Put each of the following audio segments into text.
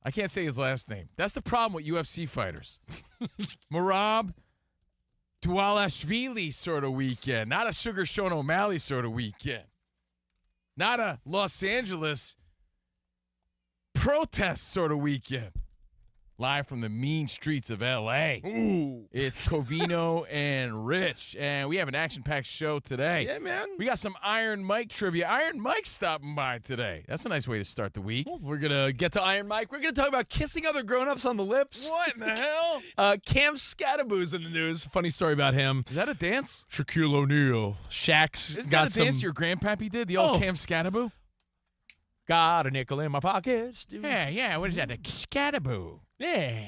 I can't say his last name. That's the problem with UFC fighters. Merab Dvalishvili sort of weekend. Not a Sugar Sean O'Malley sort of weekend. Not a Los Angeles protest sort of weekend. Live from the mean streets of L.A. Ooh. It's Covino and Rich, and we have an action-packed show today. Yeah, man. We got some Iron Mike trivia. Iron Mike's stopping by today. That's a nice way to start the week. Well, we're going to get to Iron Mike. We're going to talk about kissing other grown-ups on the lips. What in the hell? Cam Scattaboo's in the news. Funny story about him. Is that a dance? Shaquille O'Neal. Shaq's Isn't got that a some... dance your grandpappy did? The old Oh. Cam Scattaboo? Got a nickel in my pocket. Yeah. What is that? The Scattaboo. Yeah.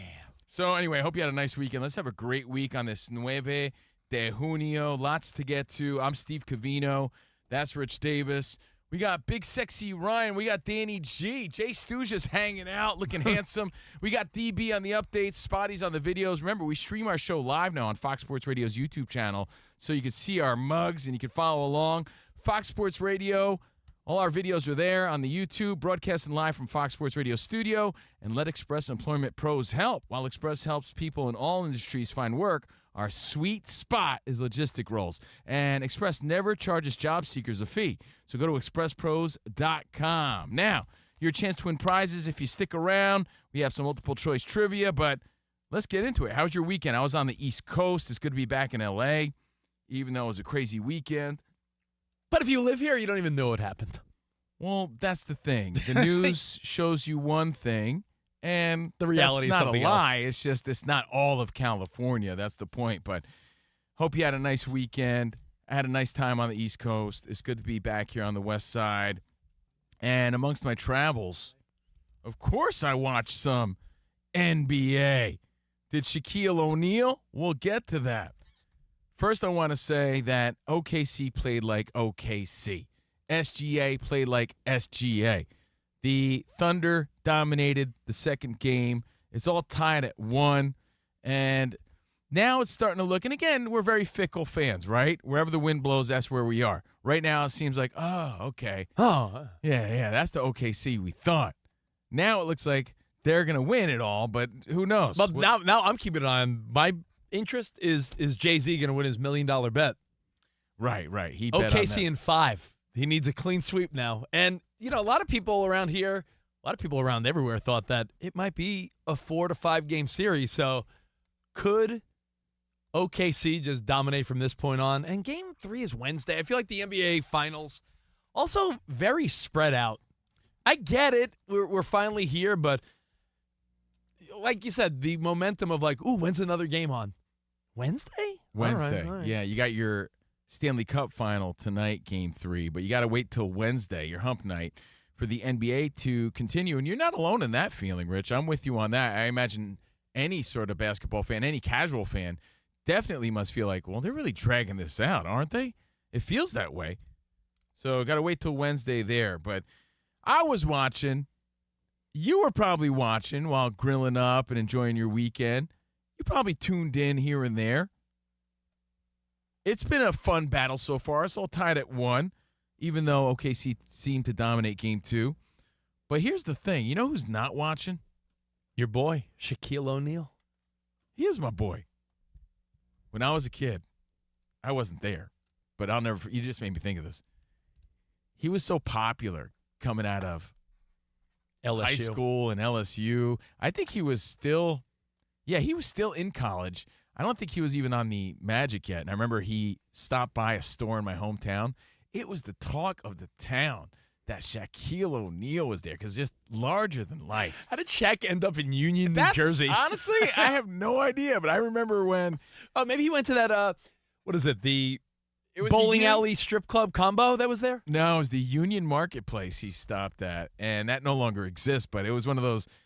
So anyway, I hope you had a nice weekend. Let's have a great week on this Nueve de Junio. Lots to get to. I'm Steve Covino. That's Rich Davis. We got Big Sexy Ryan. We got Danny G. Jay Stu's just hanging out, looking handsome. We got DB on the updates. Spotty's on the videos. Remember, we stream our show live now on Fox Sports Radio's YouTube channel, so you can see our mugs and you can follow along. Fox Sports Radio. All our videos are there on the YouTube, broadcasting live from Fox Sports Radio studio. And let Express Employment Pros help. While Express helps people in all industries find work, our sweet spot is logistic roles. And Express never charges job seekers a fee. So go to expresspros.com. Now, your chance to win prizes if you stick around. We have some multiple choice trivia, but let's get into it. How was your weekend? I was on the East Coast. It's good to be back in L.A., even though it was a crazy weekend. But if you live here, you don't even know what happened. Well, that's the thing. The news shows you one thing, and The reality is that's not something a lie. else. It's just it's not all of California. That's the point. But hope you had a nice weekend. I had a nice time on the East Coast. It's good to be back here on the West Side. And amongst my travels, of course I watched some NBA. Did Shaquille O'Neal? We'll get to that. First, I want to say that OKC played like OKC. SGA played like SGA. The Thunder dominated the second game. It's all tied at 1. And now it's starting to look, and again, we're very fickle fans, right? Wherever the wind blows, that's where we are. Right now, it seems like, oh, okay. Oh. Yeah, that's the OKC we thought. Now it looks like they're going to win it all, but who knows? But now I'm keeping an eye on my interest is Jay-Z going to win his $1 million bet? Right. He bet on OKC that. in 5. He needs a clean sweep now. And, a lot of people around here, a lot of people around everywhere thought that it might be a 4 to 5 game series. So could OKC just dominate from this point on? And game 3 is Wednesday. I feel like the NBA Finals also very spread out. I get it. We're finally here, but like you said, the momentum of like, ooh, when's another game on? Wednesday? Wednesday. All right. Yeah, you got your Stanley Cup final tonight, game 3, but you got to wait till Wednesday, your hump night, for the NBA to continue. And you're not alone in that feeling, Rich. I'm with you on that. I imagine any sort of basketball fan, any casual fan, definitely must feel like, well, they're really dragging this out, aren't they? It feels that way. So got to wait till Wednesday there. But I was watching. You were probably watching while grilling up and enjoying your weekend. You probably tuned in here and there. It's been a fun battle so far. It's all tied at 1, even though OKC seemed to dominate game 2. But here's the thing. You know who's not watching? Your boy, Shaquille O'Neal. He is my boy. When I was a kid, I wasn't there. But I'll never – you just made me think of this. He was so popular coming out of LSU. high school and LSU. I think he was still – yeah, he was still in college. I don't think he was even on the Magic yet. And I remember he stopped by a store in my hometown. It was the talk of the town that Shaquille O'Neal was there because just larger than life. How did Shaq end up in Union, New Jersey? Honestly, I have no idea. But I remember when – Oh, maybe he went to that, what is it, the was bowling the alley strip club combo that was there? No, it was the Union Marketplace he stopped at. And that no longer exists, but it was one of those –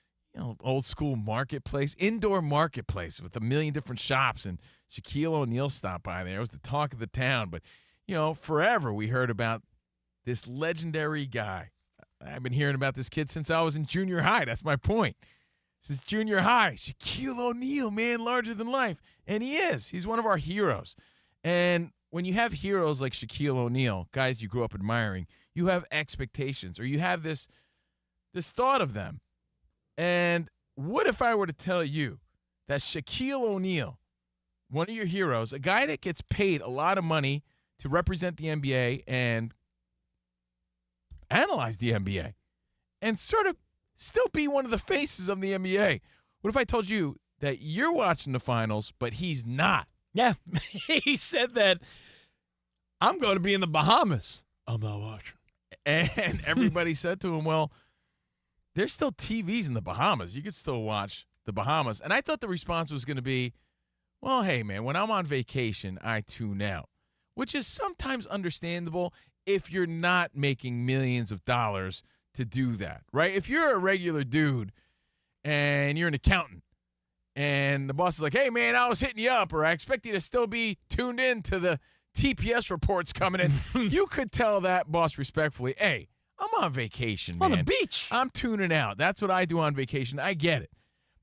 old school marketplace, indoor marketplace with a million different shops, and Shaquille O'Neal stopped by there. It was the talk of the town. But, forever we heard about this legendary guy. I've been hearing about this kid since I was in junior high. That's my point. Since junior high, Shaquille O'Neal, man, larger than life. And he is. He's one of our heroes. And when you have heroes like Shaquille O'Neal, guys you grew up admiring, you have expectations, or you have this thought of them. And what if I were to tell you that Shaquille O'Neal, one of your heroes, a guy that gets paid a lot of money to represent the NBA and analyze the NBA and sort of still be one of the faces of the NBA. What if I told you that you're watching the finals, but he's not? Yeah, he said that I'm going to be in the Bahamas. I'm not watching. And everybody said to him, well, there's still TVs in the Bahamas. You could still watch the Bahamas. And I thought the response was going to be, well, hey, man, when I'm on vacation, I tune out, which is sometimes understandable if you're not making millions of dollars to do that, right? If you're a regular dude and you're an accountant and the boss is like, hey, man, I was hitting you up, or I expect you to still be tuned in to the TPS reports coming in, you could tell that boss respectfully, hey, I'm on vacation, man. On the beach. I'm tuning out. That's what I do on vacation. I get it.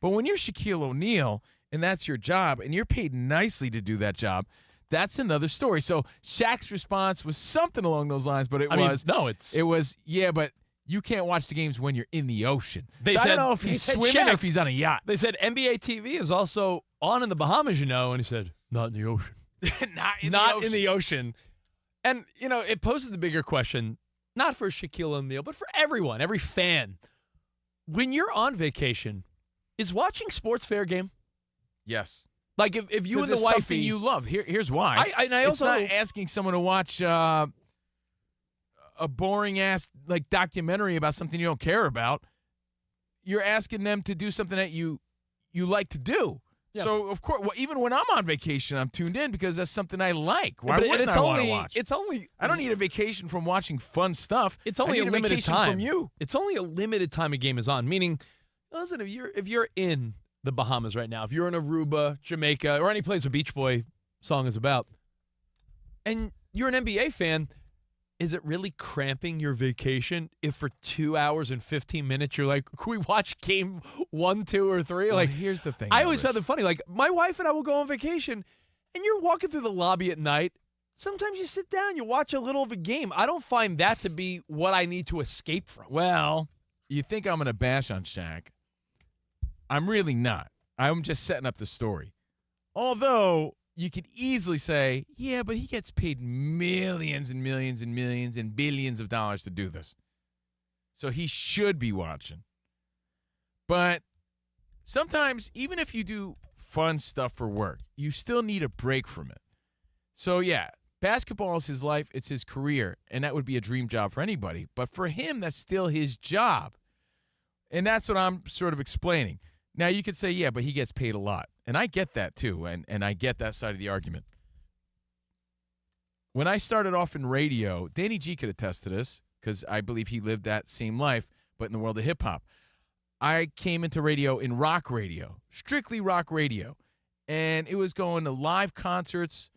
But when you're Shaquille O'Neal and that's your job and you're paid nicely to do that job, that's another story. So Shaq's response was something along those lines, but it was, yeah, but you can't watch the games when you're in the ocean. I don't know if he's swimming or if he's on a yacht. They said NBA TV is also on in the Bahamas, and he said, not in the ocean. Not in the ocean. And, it poses the bigger question, not for Shaquille O'Neal, but for everyone, every fan. When you're on vacation, is watching sports fair game? Yes. Like if you and the wifey, something you love. Here's why. I also it's not asking someone to watch a boring ass documentary about something you don't care about. You're asking them to do something that you like to do. Yeah. So of course, even when I'm on vacation, I'm tuned in because that's something I like. Why wouldn't I want to watch? I don't need a vacation from watching fun stuff. It's only a limited time from you. It's only a limited time a game is on. Meaning, listen, if you're in the Bahamas right now, if you're in Aruba, Jamaica, or any place a Beach Boy song is about, and you're an NBA fan, is it really cramping your vacation if for 2 hours and 15 minutes you're like, can we watch game 1, 2, or 3? Well, here's the thing. I always found it funny. Like, my wife and I will go on vacation, and you're walking through the lobby at night. Sometimes you sit down, you watch a little of a game. I don't find that to be what I need to escape from. Well, you think I'm going to bash on Shaq. I'm really not. I'm just setting up the story. Although you could easily say, yeah, but he gets paid millions and millions and millions and billions of dollars to do this. So he should be watching. But sometimes, even if you do fun stuff for work, you still need a break from it. So, yeah, basketball is his life. It's his career. And that would be a dream job for anybody. But for him, that's still his job. And that's what I'm sort of explaining. Now, you could say, yeah, but he gets paid a lot. And I get that, too, and I get that side of the argument. When I started off in radio, Danny G could attest to this because I believe he lived that same life, but in the world of hip-hop. I came into radio in rock radio, strictly rock radio, and it was going to live concerts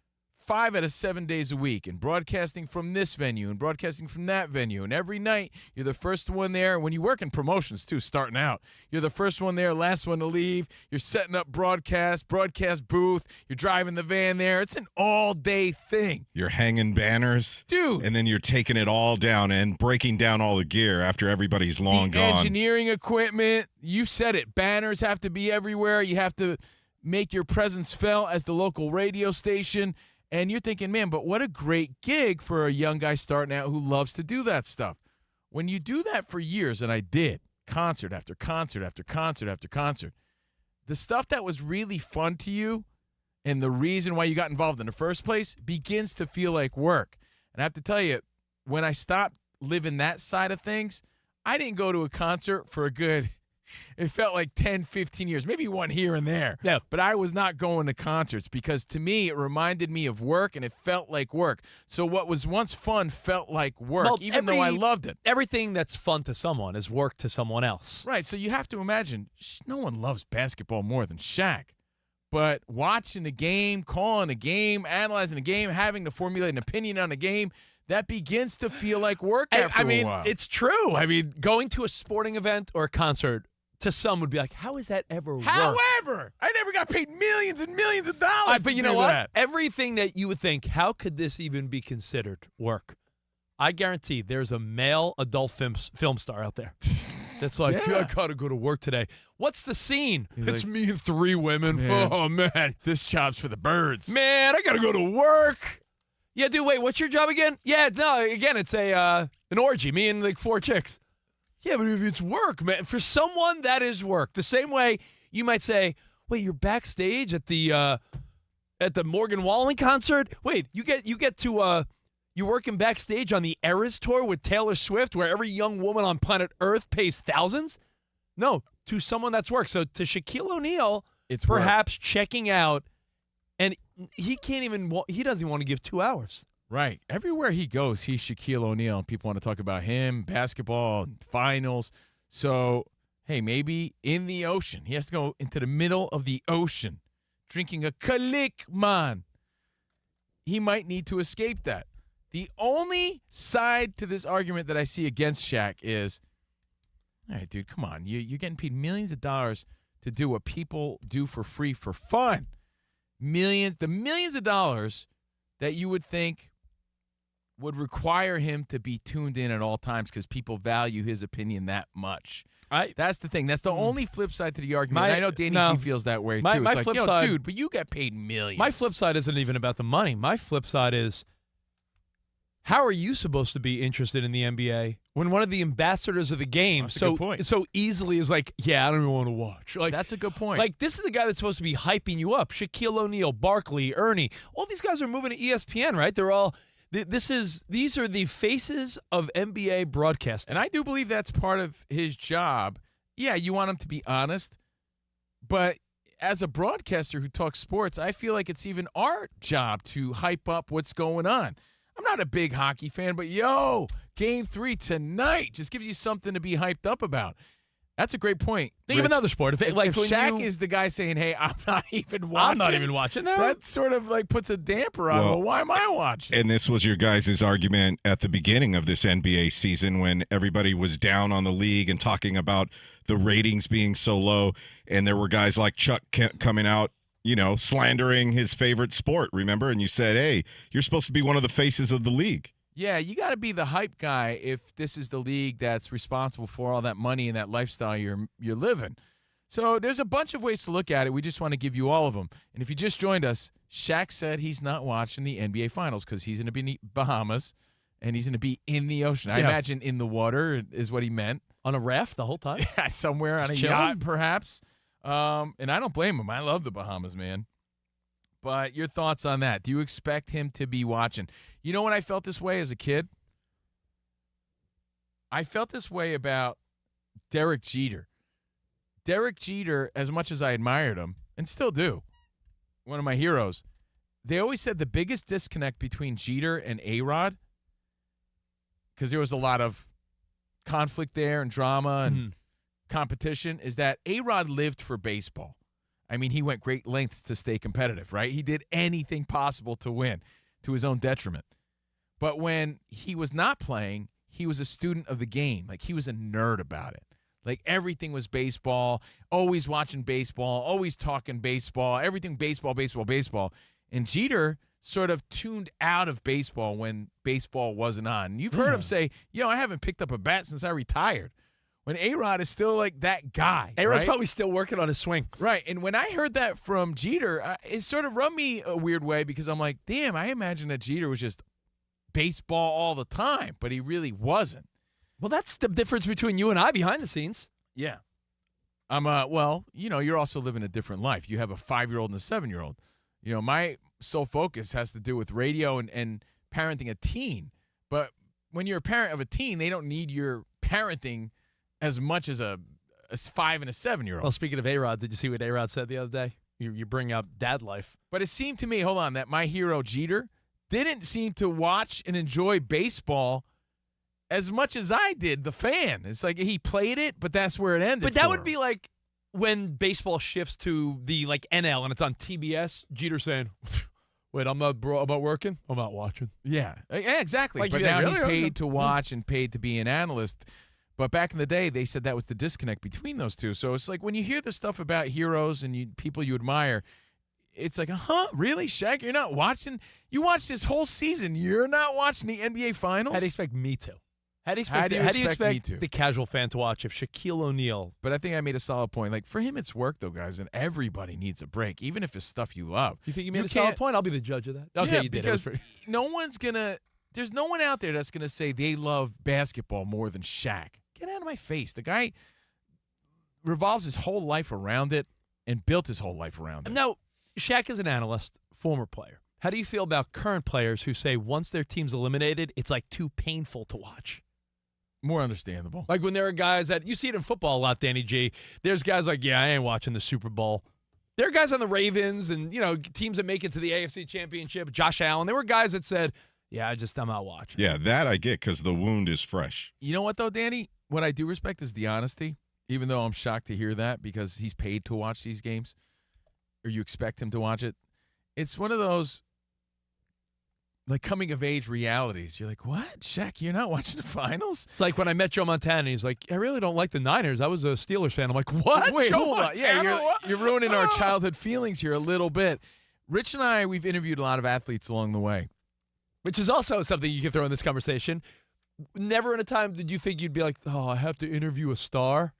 5 out of 7 days a week and broadcasting from this venue and broadcasting from that venue. And every night, you're the first one there. When you work in promotions, too, starting out, you're the first one there, last one to leave. You're setting up broadcast booth. You're driving the van there. It's an all-day thing. You're hanging banners. Dude. And then you're taking it all down and breaking down all the gear after everybody's long gone. Engineering equipment. You said it. Banners have to be everywhere. You have to make your presence felt as the local radio station. And you're thinking, man, but what a great gig for a young guy starting out who loves to do that stuff. When you do that for years, and I did, concert after concert after concert after concert, the stuff that was really fun to you and the reason why you got involved in the first place begins to feel like work. And I have to tell you, when I stopped living that side of things, I didn't go to a concert for a good it felt like 10, 15 years, maybe one here and there. Yeah. But I was not going to concerts because to me, it reminded me of work and it felt like work. So what was once fun felt like work, even though I loved it. Everything that's fun to someone is work to someone else. Right. So you have to imagine, no one loves basketball more than Shaq. But watching a game, calling a game, analyzing a game, having to formulate an opinion on a game, that begins to feel like work after a while. It's true. I mean, going to a sporting event or a concert to some would be like, how is that ever work? However, I never got paid millions and millions of dollars but to you do know what? that. Everything that you would think, how could this even be considered work? I guarantee there's a male adult film star out there That's like, Yeah. I gotta go to work today. What's the scene? He's It's like, me and 3 women. Man. Oh, man. This job's for the birds. Man, I gotta go to work. Yeah, dude, wait, what's your job again? Yeah, no, again, it's an orgy, me and like 4 chicks. Yeah, but if it's work, man, for someone, that is work. The same way you might say, wait, you're backstage at the Morgan Wallen concert? Wait, you get to you're working backstage on the Eras tour with Taylor Swift, where every young woman on planet Earth pays thousands? No, to someone that's work. So to Shaquille O'Neal, It's work. perhaps checking out, and he doesn't even want to give 2 hours. Right. Everywhere he goes, he's Shaquille O'Neal. People want to talk about him, basketball, finals. So, hey, maybe in the ocean. He has to go into the middle of the ocean drinking a Kalikman. He might need to escape that. The only side to this argument that I see against Shaq is, all right, dude, come on. You're getting paid millions of dollars to do what people do for free for fun. The millions of dollars that you would think would require him to be tuned in at all times because people value his opinion that much. That's the thing. That's the only flip side to the argument. And I know Danny G feels that way, too. My It's like, flip yo, side, dude, but you get paid millions. My flip side isn't even about the money. My flip side is, how are you supposed to be interested in the NBA when one of the ambassadors of the game That's a good point. so easily is like, yeah, I don't even want to watch. Like, That's a good point. Like, this is the guy that's supposed to be hyping you up. Shaquille O'Neal, Barkley, Ernie. All these guys are moving to ESPN, right? They're all these are the faces of NBA broadcasting. And I do believe that's part of his job. Yeah, you want him to be honest, but as a broadcaster who talks sports, I feel like it's even our job to hype up what's going on. I'm not a big hockey fan, but yo, Game 3 tonight just gives you something to be hyped up about. That's a great point. Think of Rich. another sport. If If Shaq is the guy saying, hey, I'm not even watching. I'm not even watching that. That sort of like puts a damper on, well, why am I watching? And this was your guys' argument at the beginning of this NBA season when everybody was down on the league and talking about the ratings being so low. And there were guys like Chuck coming out, slandering his favorite sport, remember? And you said, hey, you're supposed to be one of the faces of the league. Yeah, you got to be the hype guy if this is the league that's responsible for all that money and that lifestyle you're living. So there's a bunch of ways to look at it. We just want to give you all of them. And if you just joined us, Shaq said he's not watching the NBA Finals because he's going to be in the Bahamas and he's going to be in the ocean. I imagine in the water is what he meant. On a raft the whole time? Yeah, somewhere on a yacht perhaps. And I don't blame him. I love the Bahamas, man. But your thoughts on that? Do you expect him to be watching? You know when I felt this way as a kid? I felt this way about Derek Jeter. Derek Jeter, as much as I admired him, and still do, one of my heroes, they always said the biggest disconnect between Jeter and A-Rod, because there was a lot of conflict there and drama and competition, is that A-Rod lived for baseball. I mean, he went great lengths to stay competitive, right? He did anything possible to win to his own detriment. But when he was not playing, he was a student of the game. Like, he was a nerd about it. Like, everything was baseball, always watching baseball, always talking baseball, everything baseball, baseball, baseball. And Jeter sort of tuned out of baseball when baseball wasn't on. And you've heard him say, I haven't picked up a bat since I retired. When A-Rod is still like that guy. A-Rod's right? probably still working on his swing. Right. And when I heard that from Jeter, it sort of rubbed me a weird way because I'm like, damn, I imagine that Jeter was just baseball all the time, but he really wasn't. Well, that's the difference between you and I behind the scenes. Yeah. You're also living a different life. You have a 5-year-old and a 7-year-old. My sole focus has to do with radio and parenting a teen. But when you're a parent of a teen, they don't need your parenting as much as a 5 and a 7-year-old. Well, speaking of A-Rod, did you see what A-Rod said the other day? You bring up dad life. But it seemed to me, hold on, that my hero Jeter didn't seem to watch and enjoy baseball as much as I did, the fan. It's like he played it, but that's where it ended. But that for would him. be like when baseball shifts to the NL and it's on TBS, Jeter saying, wait, I'm not working? I'm not watching. Yeah, exactly. Like, but yeah, now really? he's paid to watch and paid to be an analyst. But back in the day, they said that was the disconnect between those two. So it's like when you hear the stuff about heroes and people you admire, it's like, really, Shaq? You're not watching? You watched this whole season. You're not watching the NBA Finals? How do you expect me to? How do you How expect, do you expect me to? the casual fan to watch if Shaquille O'Neal? But I think I made a solid point. Like, for him, it's work, though, guys, and everybody needs a break, even if it's stuff you love. You think you made a solid can't- point? I'll be the judge of that. Okay, Yeah, you did. because no one's going to – there's no one out there that's going to say they love basketball more than Shaq. Get out of my face. The guy revolves his whole life around it and built his whole life around it. Now, Shaq is an analyst, former player. How do you feel about current players who say once their team's eliminated, it's like too painful to watch? More understandable. Like when there are guys that – you see it in football a lot, Danny G. There's guys like, yeah, I ain't watching the Super Bowl. There are guys on the Ravens and, teams that make it to the AFC Championship, Josh Allen. There were guys that said, yeah, I'm not watching. Yeah, that I get because the wound is fresh. You know what, though, Danny? What I do respect is the honesty, even though I'm shocked to hear that because he's paid to watch these games or you expect him to watch it. It's one of those like coming-of-age realities. You're like, what? Shaq, you're not watching the finals? It's like when I met Joe Montana, he's like, I really don't like the Niners. I was a Steelers fan. I'm like, what? Wait, Joe hold on. Montana? Yeah, you're ruining our childhood feelings here a little bit. Rich and I, we've interviewed a lot of athletes along the way. Which is also something you can throw in this conversation. Never in a time did you think you'd be like, oh, I have to interview a star?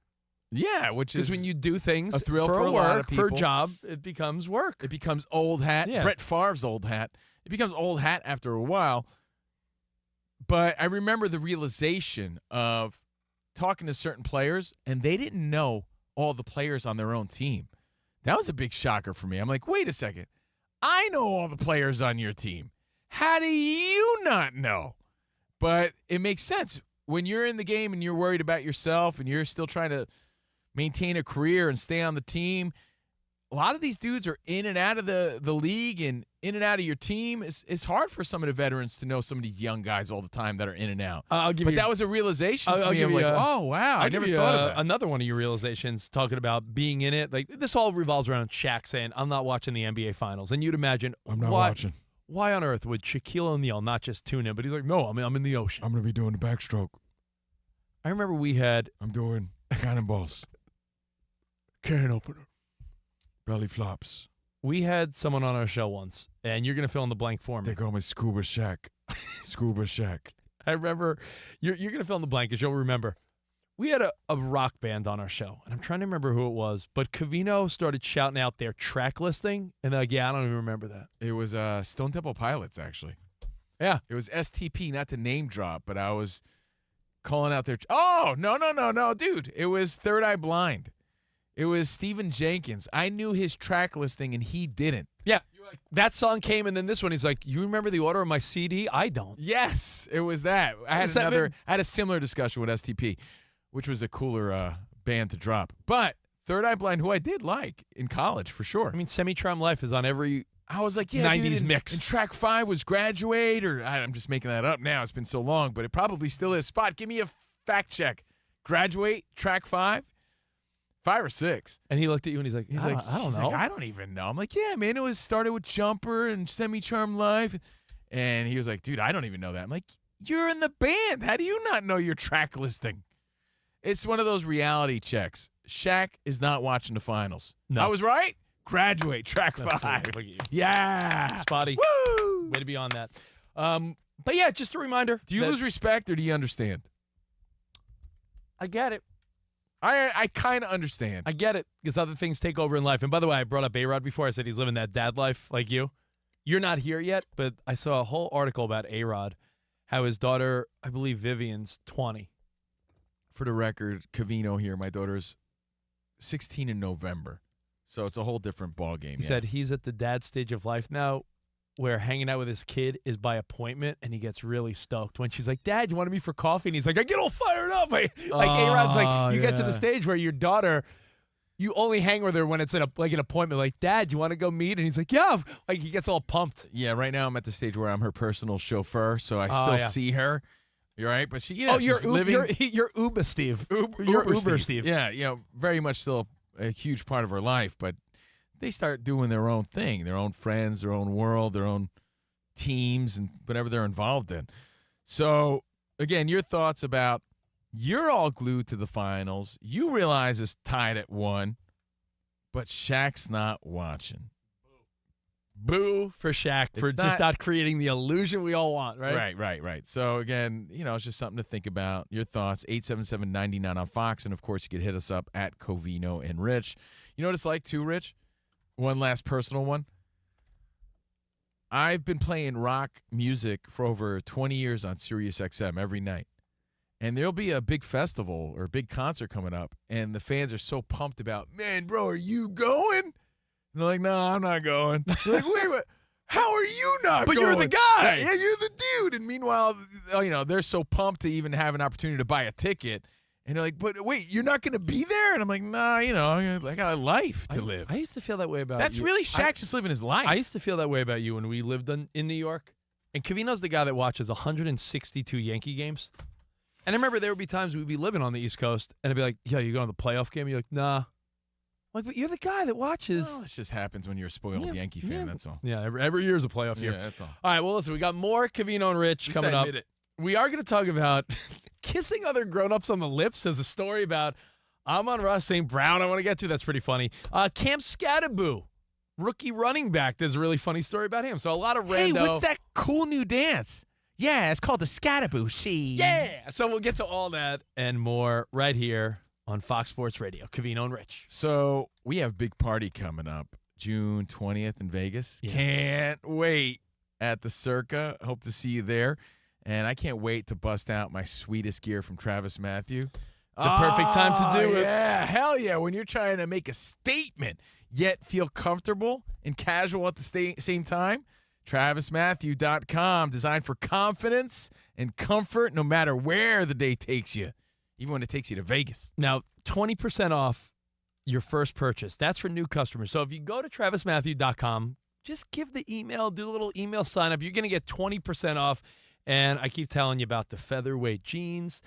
Yeah, which is Because when you do things a thrill for for a work, lot of for a people. job, it becomes work. It becomes old hat. Yeah. Brett Favre's old hat. It becomes old hat after a while. But I remember the realization of talking to certain players, and they didn't know all the players on their own team. That was a big shocker for me. I'm like, wait a second. I know all the players on your team. How do you not know? But it makes sense. When you're in the game and you're worried about yourself and you're still trying to maintain a career and stay on the team, a lot of these dudes are in and out of the league and in and out of your team. It's hard for some of the veterans to know some of these young guys all the time that are in and out. But that was a realization for I'll me. give I'm you like, a- oh, wow. I I'll never give you thought of that. another one of your realizations talking about being in it. Like this all revolves around Shaq saying, I'm not watching the NBA Finals. And you'd imagine, I'm not watching. Why on earth would Shaquille O'Neal not just tune in? But he's like, no, I'm in the ocean. I'm going to be doing the backstroke. I remember we had I'm doing cannonballs, can opener. belly flops. We had someone on our show once, and you're going to fill in the blank for me. They call me Scuba Shaq. Scuba Shaq. I remember, you're going to fill in the blank because you'll remember. We had a rock band on our show, and I'm trying to remember who it was, but Covino started shouting out their track listing, and they're like, yeah, I don't even remember that. It was Stone Temple Pilots, actually. Yeah. It was STP, not to name drop, but I was calling out their. Oh, no, dude. It was Third Eye Blind. It was Stephen Jenkins. I knew his track listing, and he didn't. Yeah. That song came, and then this one, he's like, you remember the order of my CD? I don't. Yes, it was that. I had a similar discussion with STP, which was a cooler band to drop. But Third Eye Blind, who I did like in college for sure. I mean, Semi-Charmed Life is on every I was like, yeah, 90s dude, mix. And track 5 was Graduate, or I'm just making that up now. It's been so long, but it probably still is. Spot, give me a fact check. Graduate, track 5? 5 or 6. And he looked at you and he's like, I don't know. I don't even know. I'm like, yeah, man, it started with Jumper and Semi-Charmed Life. And he was like, dude, I don't even know that. I'm like, you're in the band. How do you not know your track listing? It's one of those reality checks. Shaq is not watching the finals. No. I was right. Graduate, track 5. Look at you. Yeah. Spotty. Woo! Way to be on that. But yeah, just a reminder. Do you lose respect or do you understand? I get it. I kind of understand. I get it because other things take over in life. And by the way, I brought up A-Rod before. I said he's living that dad life like you. You're not here yet, but I saw a whole article about A-Rod, how his daughter, I believe Vivian's 20. For the record, Covino here. My daughter's 16 in November. So it's a whole different ball game. He said he's at the dad stage of life now where hanging out with his kid is by appointment, and he gets really stoked when she's like, Dad, you want to meet for coffee? And he's like, I get all fired up. Like A-Rod's like, you get to the stage where your daughter, you only hang with her when it's an appointment. Like, Dad, you want to go meet? And he's like, yeah. Like, he gets all pumped. Yeah, right now I'm at the stage where I'm her personal chauffeur, so I still see her. You're right, but she, you're living. you're Uber Steve. You're Uber Steve. Yeah, very much still a huge part of her life, but they start doing their own thing, their own friends, their own world, their own teams, and whatever they're involved in. So, again, your thoughts about you're all glued to the finals. You realize it's tied at 1, but Shaq's not watching. Boo for Shaq for just not creating the illusion we all want, right? Right. So, again, it's just something to think about. Your thoughts, 877-99 on Fox. And, of course, you could hit us up at Covino and Rich. You know what it's like, too, Rich? One last personal one. I've been playing rock music for over 20 years on Sirius XM every night. And there'll be a big festival or a big concert coming up, and the fans are so pumped about, man, bro, are you going? And they're like, no, I'm not going. They're like, wait, how are you not going? But you're the guy. Yeah, you're the dude. And meanwhile, they're so pumped to even have an opportunity to buy a ticket. And they're like, but wait, you're not going to be there? And I'm like, nah, I got a life to live. I used to feel that way about That's you. really Shaq just living his life. I used to feel that way about you when we lived in New York. And Covino's the guy that watches 162 Yankee games. And I remember there would be times we'd be living on the East Coast, and I'd be like, yo, you going to the playoff game? You're like, nah. I'm like, but you're the guy that watches. Well, it just happens when you're a spoiled Yankee fan, that's all. Yeah, every year is a playoff year. Yeah, that's all. All right, well, listen, we got more Covino and Rich coming up. We are going to talk about kissing other grown-ups on the lips as a story about Amon-Ra St. Brown I want to get to. That's pretty funny. Cam Scattaboo, rookie running back. There's a really funny story about him. So a lot of rando. Hey, what's that cool new dance? Yeah, it's called the Scattaboo. See? Yeah. So we'll get to all that and more right here on Fox Sports Radio. Covino and Rich. So we have a big party coming up June 20th in Vegas. Yeah. Can't wait at the Circa. Hope to see you there. And I can't wait to bust out my sweetest gear from Travis Matthew. It's the perfect time to do it. Yeah, hell yeah. When you're trying to make a statement, yet feel comfortable and casual at the same time, TravisMatthew.com, designed for confidence and comfort no matter where the day takes you, even when it takes you to Vegas. Now, 20% off your first purchase. That's for new customers. So if you go to TravisMatthew.com, just give the email, do a little email sign up. You're going to get 20% off. And I keep telling you about the featherweight jeans,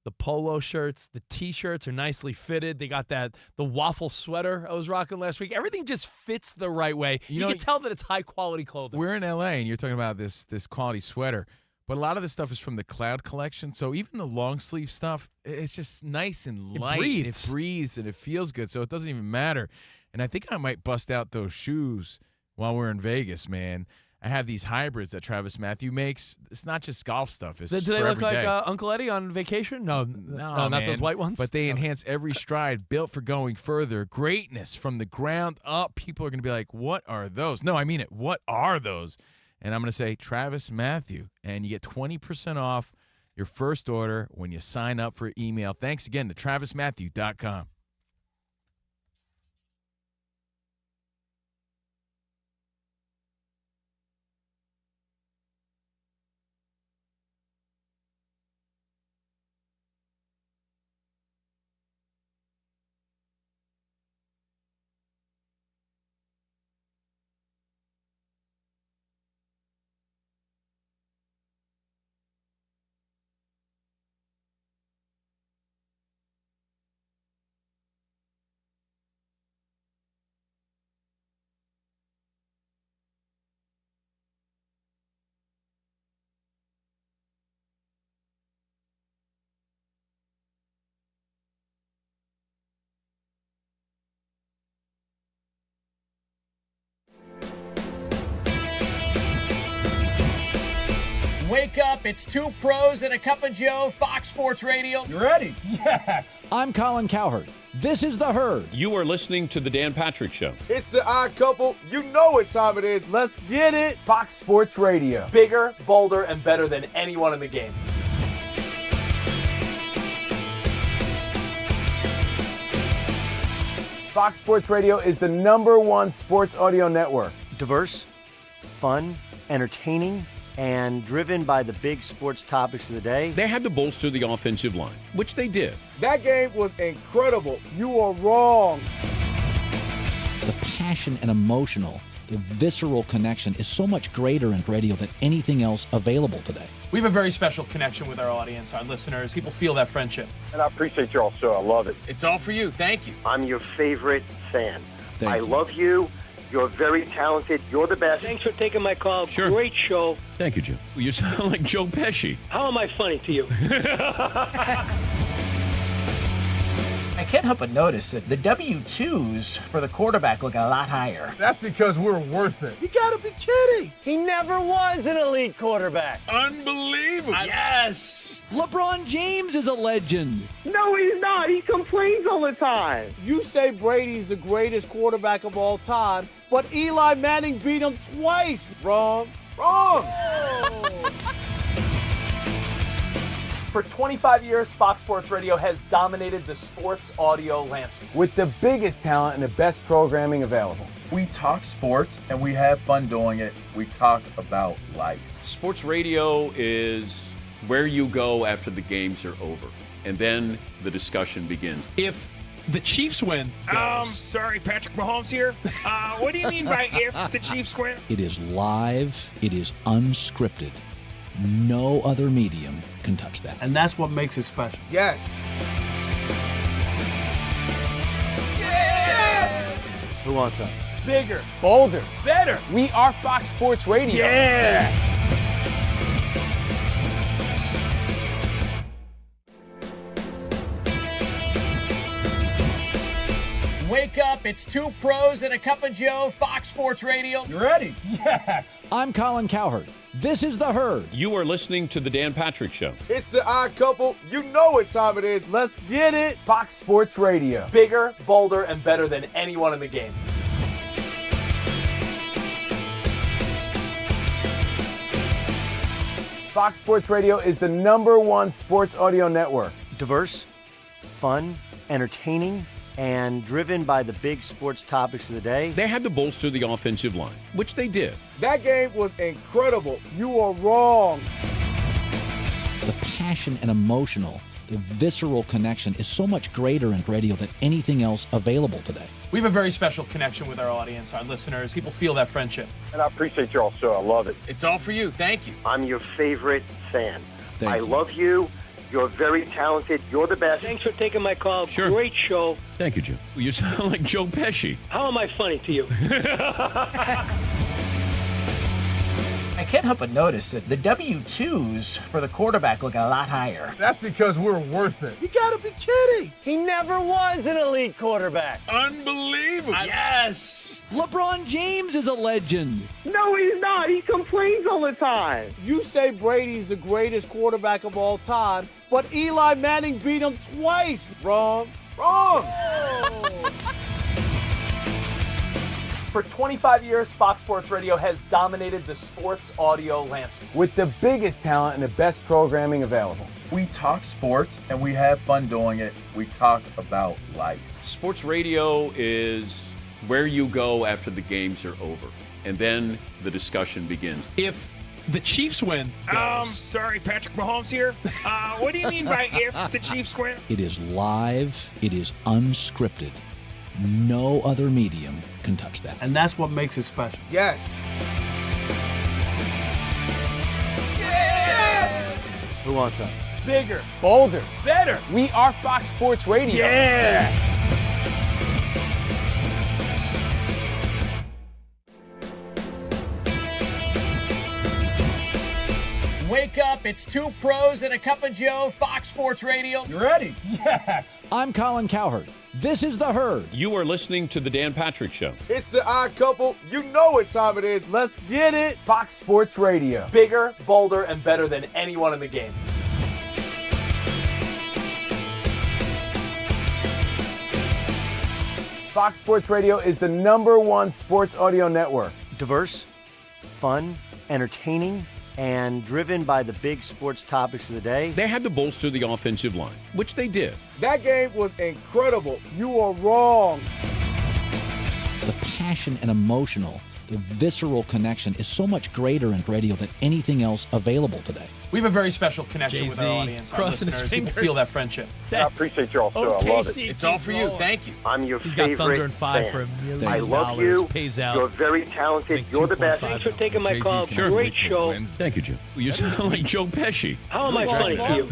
the polo shirts, the T-shirts are nicely fitted. They got the waffle sweater I was rocking last week. Everything just fits the right way. You can tell that it's high-quality clothing. We're in L.A., and you're talking about this quality sweater. But a lot of this stuff is from the Cloud collection. So even the long-sleeve stuff, it's just nice and light. It breathes, and it feels good, so it doesn't even matter. And I think I might bust out those shoes while we're in Vegas, man. I have these hybrids that Travis Matthew makes. It's not just golf stuff. It's do they look like Uncle Eddie on vacation? No, not those white ones. But they enhance every stride, built for going further. Greatness from the ground up. People are going to be like, what are those? No, I mean it. What are those? And I'm going to say Travis Matthew. And you get 20% off your first order when you sign up for email. Thanks again to TravisMatthew.com. Wake up, it's two pros and a cup of Joe, Fox Sports Radio. You ready? Yes. I'm Colin Cowherd. This is The Herd. You are listening to The Dan Patrick Show. It's the odd couple. You know what time it is. Let's get it. Fox Sports Radio. Bigger, bolder, and better than anyone in the game. Fox Sports Radio is the #1 sports audio network. Diverse, fun, entertaining, and driven by the big sports topics of the day. They had to bolster the offensive line, which they did. That game was incredible. You are wrong. The passion and emotional, the visceral connection is so much greater in radio than anything else available today. We have a very special connection with our audience, our listeners. People feel that friendship. And I appreciate y'all so. I love it. It's all for you. Thank you. I'm your favorite fan. Thank you. Love you. You're very talented. You're the best. Thanks for taking my call. Sure. Great show. Thank you, Joe. You sound like Joe Pesci. How am I funny to you? I can't help but notice that the W-2s for the quarterback look a lot higher. That's because we're worth it. You gotta be kidding. He never was an elite quarterback. Unbelievable. Yes! LeBron James is a legend. No, he's not. He complains all the time. You say Brady's the greatest quarterback of all time, but Eli Manning beat him twice. Wrong. Wrong. For 25 years, Fox Sports Radio has dominated the sports audio landscape with the biggest talent and the best programming available. We talk sports and we have fun doing it. We talk about life. Sports radio is where you go after the games are over, and then the discussion begins. If the Chiefs win, Sorry, Patrick Mahomes here. What do you mean by if the Chiefs win? It is live. It is unscripted. No other medium can touch that. And that's what makes it special. Yes. Who wants that? Bigger, bolder, better. We are Fox Sports Radio. Yeah. Wake up, it's two pros and a cup of Joe, Fox Sports Radio. You ready? Yes. I'm Colin Cowherd. This is The Herd. You are listening to The Dan Patrick Show. It's the odd couple. You know what time it is. Let's get it. Fox Sports Radio. Bigger, bolder, and better than anyone in the game. Fox Sports Radio is the #1 sports audio network. Diverse, fun, entertaining, and driven by the big sports topics of the day. They had to bolster the offensive line, which they did. That game was incredible. You are wrong. The passion and emotional, the visceral connection is so much greater in radio than anything else available today. We have a very special connection with our audience, our listeners. People feel that friendship. And I appreciate you all so. I love it. It's all for you. Thank you. I'm your favorite fan. Thank I you. love you. You're very talented. You're the best. Thanks for taking my call. Sure. Great show. Thank you, Jim. You sound like Joe Pesci. How am I funny to you? I can't help but notice that the W-2s for the quarterback look a lot higher. That's because we're worth it. You gotta be kidding. He never was an elite quarterback. Unbelievable. Yes! LeBron James is a legend. No, he's not. He complains all the time. You say Brady's the greatest quarterback of all time, but Eli Manning beat him twice. Wrong. Wrong. For 25 years, Fox Sports Radio has dominated the sports audio landscape with the biggest talent and the best programming available. We talk sports and we have fun doing it. We talk about life. Sports radio is where you go after the games are over, and then the discussion begins. if the Chiefs win, Sorry, Patrick Mahomes here. What do you mean by if the Chiefs win? It is live. It is unscripted. No other medium can touch that. And that's what makes it special. Yes. Who wants that? Bigger, bolder, better. We are Fox Sports Radio. Yeah. Wake up, it's two pros and a cup of Joe, Fox Sports Radio. You ready? Yes. I'm Colin Cowherd. This is The Herd. You are listening to The Dan Patrick Show. It's the odd couple. You know what time it is. Let's get it. Fox Sports Radio. Bigger, bolder, and better than anyone in the game. Fox Sports Radio is the #1 sports audio network. Diverse, fun, entertaining, and driven by the big sports topics of the day. They had to bolster the offensive line, which they did. That game was incredible. You are wrong. The passion and emotional, the visceral connection is so much greater in radio than anything else available today. We have a very special connection with our Jay-Z, audience, our crossing his listeners. People fingers. feel that friendship. I appreciate you all so. I love it. It's all for you. Thank you. I'm your He's got favorite Thunder and Five fan. for $1 million. I love you. Pays out. You're very talented. Think You're the best. 2.5. Thanks for taking my call. Jay-Z's Great show. Thank you, Jim. You sound like Joe Pesci. How am I funny to you?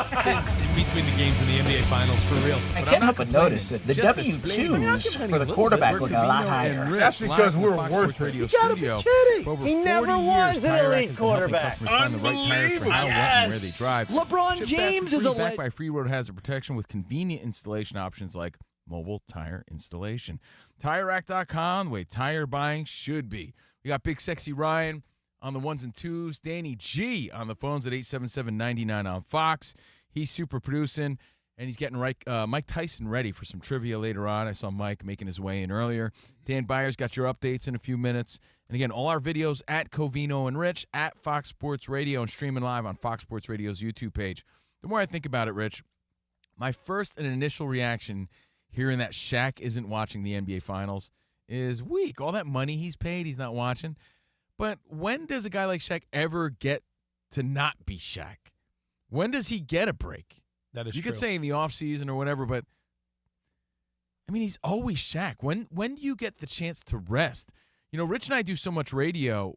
Stints in between the games in the NBA Finals, for real. I can't help but notice that the W-2s for the quarterback look a lot higher. That's because we're worth it. You gotta be kidding. He never was an elite quarterback. Unbelievable. right tires for how, what, and where they drive. LeBron Chip James Fast is a backed by Free Road Hazard Protection with convenient installation options like mobile tire installation. TireRack.com, the way tire buying should be. We got Big Sexy Ryan on the ones and twos. Danny G on the phones at 877-99 on Fox. He's super producing, and he's getting Mike Tyson ready for some trivia later on. I saw Mike making his way in earlier. Dan Byers got your updates in a few minutes. And again, all our videos at Covino and Rich, at Fox Sports Radio, and streaming live on Fox Sports Radio's YouTube page. The more I think about it, Rich, my first and initial reaction hearing that Shaq isn't watching the NBA Finals is weak. All that money he's paid, he's not watching. But when does a guy like Shaq ever get to not be Shaq? When does he get a break? That is you true. could say in the offseason or whatever, but I mean, he's always Shaq. When do you get the chance to rest? You know, Rich and I do so much radio.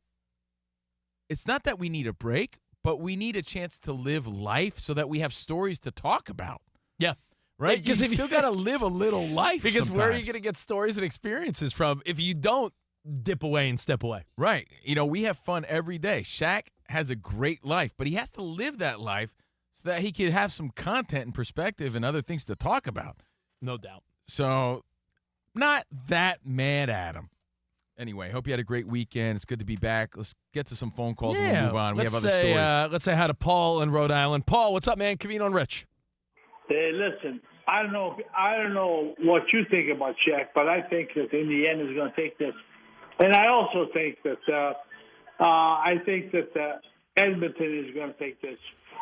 It's not that we need a break, but we need a chance to live life so that we have stories to talk about. Yeah. Right? Because You still got to live a little life Because where are you sometimes. going to get stories and experiences from if you don't dip away and step away? Right. You know, we have fun every day. Shaq has a great life, but he has to live that life so that he could have some content and perspective and other things to talk about. No doubt. So, not that mad at him. Anyway, hope you had a great weekend. It's good to be back. Let's get to some phone calls and we'll move on. We have other stories. Let's say hi to Paul in Rhode Island. Paul, what's up, man? Covino and Rich. Hey, listen, I don't know what you think about Shaq, but I think that in the end he's going to take this. And I also think that Edmonton is going to take this.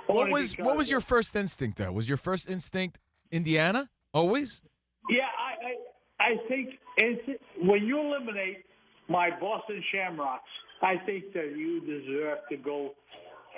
What was your first instinct, though? Was your first instinct Indiana? Always? Yeah, I think when you eliminate my Boston Shamrocks, I think that you deserve to go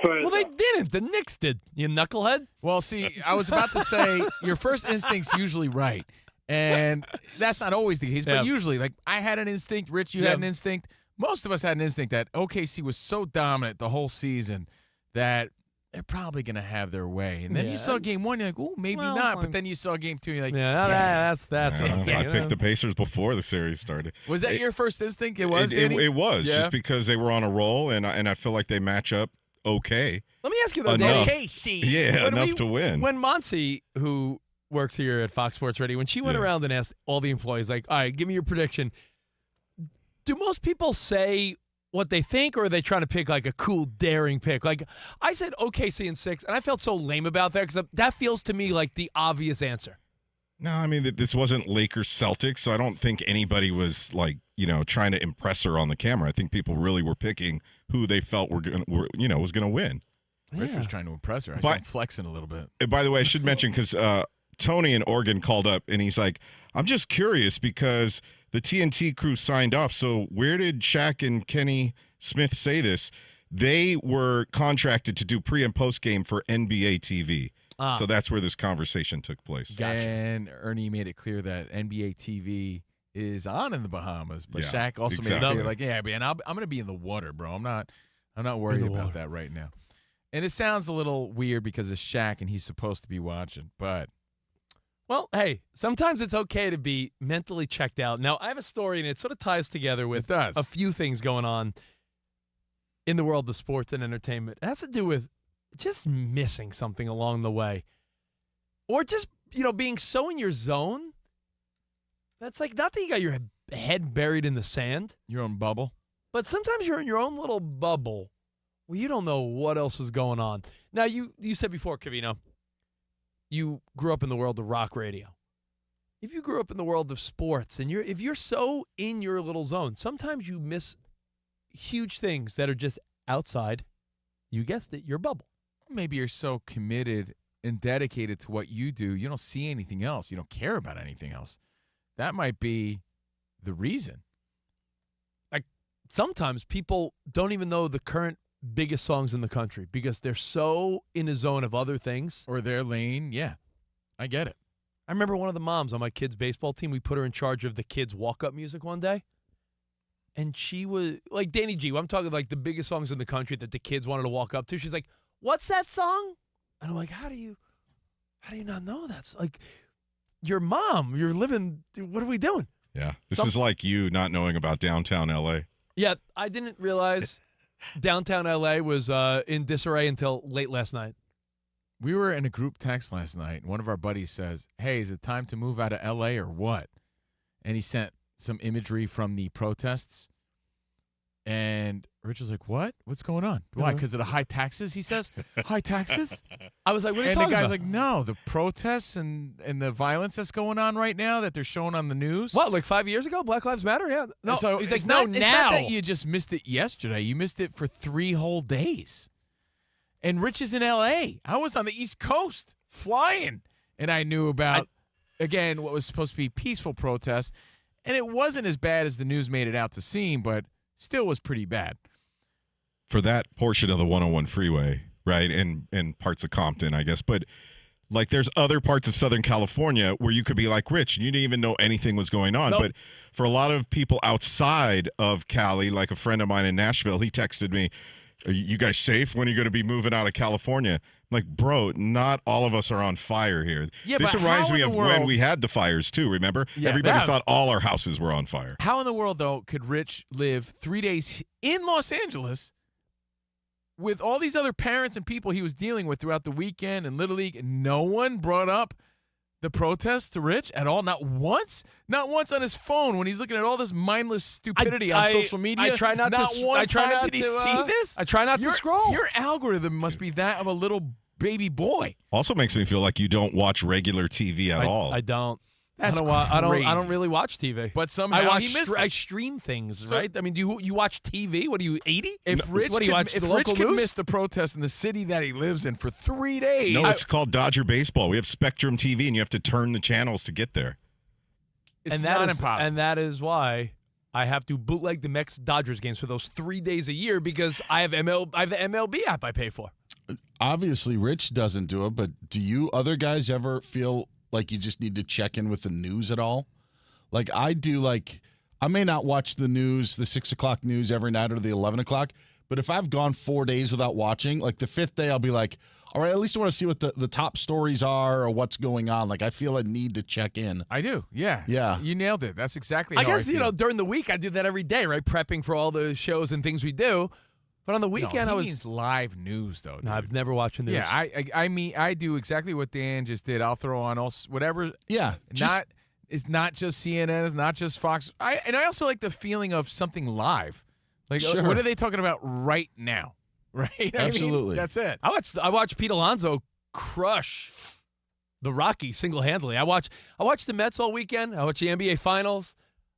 further. Well, they didn't. The Knicks did, you knucklehead. Well, see, I was about to say your first instinct's usually right. And that's not always the case, but usually, like, I had an instinct, Rich, you had an instinct. Most of us had an instinct that OKC was so dominant the whole season that they're probably going to have their way. And then you saw game one, you're like, oh, maybe not. But then you saw game two, and you're like, that's what I'm I getting. picked the Pacers before the series started. Was that your first instinct? It was, Danny? It was, just because they were on a roll, and I feel like they match up okay. Let me ask you, though, Enough. OKC. Yeah, enough to win. When Monty, who works here at Fox Sports Radio, when she went around and asked all the employees, like, all right, give me your prediction. Do most people say what they think, or are they trying to pick like a cool, daring pick? Like, I said OKC in 6, and I felt so lame about that because that feels to me like the obvious answer. No, I mean, this wasn't Lakers Celtics, so I don't think anybody was like, trying to impress her on the camera. I think people really were picking who they felt was going to win. Rich was trying to impress her. I saw him flexing a little bit. By the way, I should mention, because Tony in Oregon called up, and he's like, I'm just curious because the TNT crew signed off. So where did Shaq and Kenny Smith say this? They were contracted to do pre- and post-game for NBA TV. So that's where this conversation took place. Gotcha. And Ernie made it clear that NBA TV is on in the Bahamas, but Shaq also made it clear, like, yeah, man, I'm going to be in the water, bro. I'm not worried about that right now. And it sounds a little weird because it's Shaq and he's supposed to be watching, but. Well, hey, sometimes it's okay to be mentally checked out. Now, I have a story, and it sort of ties together with a few things going on in the world of sports and entertainment. It has to do with just missing something along the way. Or just, being so in your zone. That's like, not that you got your head buried in the sand. Your own bubble. But sometimes you're in your own little bubble where you don't know what else is going on. Now, you said before, Covino, you grew up in the world of rock radio. If you grew up in the world of sports, and if you're so in your little zone, sometimes you miss huge things that are just outside, you guessed it, your bubble. Maybe you're so committed and dedicated to what you do, you don't see anything else. You don't care about anything else. That might be the reason. Like, sometimes people don't even know the current biggest songs in the country because they're so in a zone of other things. Or their lane. Yeah, I get it. I remember one of the moms on my kids' baseball team, we put her in charge of the kids' walk-up music one day. And she was, like Danny G, I'm talking like the biggest songs in the country that the kids wanted to walk up to. She's like, what's that song? And I'm like, how do you not know that? Like, your mom, you're living, what are we doing? Yeah, this is like you not knowing about downtown L.A. Yeah, I didn't realize downtown LA was in disarray until late last night. We were in a group text last night, and one of our buddies says, "Hey, is it time to move out of LA or what?" And he sent some imagery from the protests. And Rich was like, "What? What's going on? Why? Because of the high taxes?" He says, "High taxes?" I was like, "What are you and talking the guy's about?" like, "No, the protests and the violence that's going on right now that they're showing on the news." What, like 5 years ago? Black Lives Matter? Yeah. No, So he's it's like, no, not, it's now. not that you just missed it yesterday. You missed it for 3 whole days. And Rich is in L.A. I was on the East Coast flying, and I knew about, again, what was supposed to be peaceful protests. And it wasn't as bad as the news made it out to seem, but still was pretty bad. For that portion of the 101 freeway, right, and parts of Compton, I guess. But, like, there's other parts of Southern California where you could be like Rich, and you didn't even know anything was going on. Nope. But for a lot of people outside of Cali, like a friend of mine in Nashville, he texted me, "Are you guys safe? When are you going to be moving out of California?" I'm like, bro, not all of us are on fire here. Yeah, this but reminds how me in of the when world- we had the fires, too, remember? Yeah, Everybody that- thought all our houses were on fire. How in the world, though, could Rich live 3 days in Los Angeles with all these other parents and people he was dealing with throughout the weekend and Little League, and no one brought up the protests to Rich at all? Not once? Not once on his phone when he's looking at all this mindless stupidity on social media? I try not to. One I try time not did he to, see this? I try not to scroll. Your algorithm must be that of a little baby boy. Also makes me feel like you don't watch regular TV at all. I don't. That's I don't crazy. really watch TV. But somehow I watch. he missed I it. stream things, So- right? I mean, do you watch TV? What are you 80? If Rich what do you watch? if the Rich local could news? miss the protest in the city that he lives in for 3 days. No, it's called Dodger Baseball. We have Spectrum TV, and you have to turn the channels to get there. It's and not that is impossible. And that is why I have to bootleg the Mets Dodgers games for those 3 days a year because I have the MLB app I pay for. Obviously, Rich doesn't do it, but do you other guys ever feel like you just need to check in with the news at all? Like I do, like I may not watch the news, the 6 o'clock news every night or the 11 o'clock, but if I've gone 4 days without watching, like the 5th day, I'll be like, all right, at least I want to see what the top stories are or what's going on. Like I feel a need to check in. I do, yeah. Yeah. You nailed it. That's exactly I how guess, I feel. during the week, I do that every day, right? Prepping for all the shows and things we do. But on the weekend, no, I he was. means live news, though. No, I've never watched the news. Yeah, I mean, I do exactly what Dan just did. I'll throw on whatever. Yeah. It's not just CNN. It's not just Fox. I also like the feeling of something live. Like, Sure. what are they talking about right now? Right? I mean, Absolutely. that's it. I watched Pete Alonso crush the Rockies single-handedly. I watched the Mets all weekend. I watched the NBA Finals.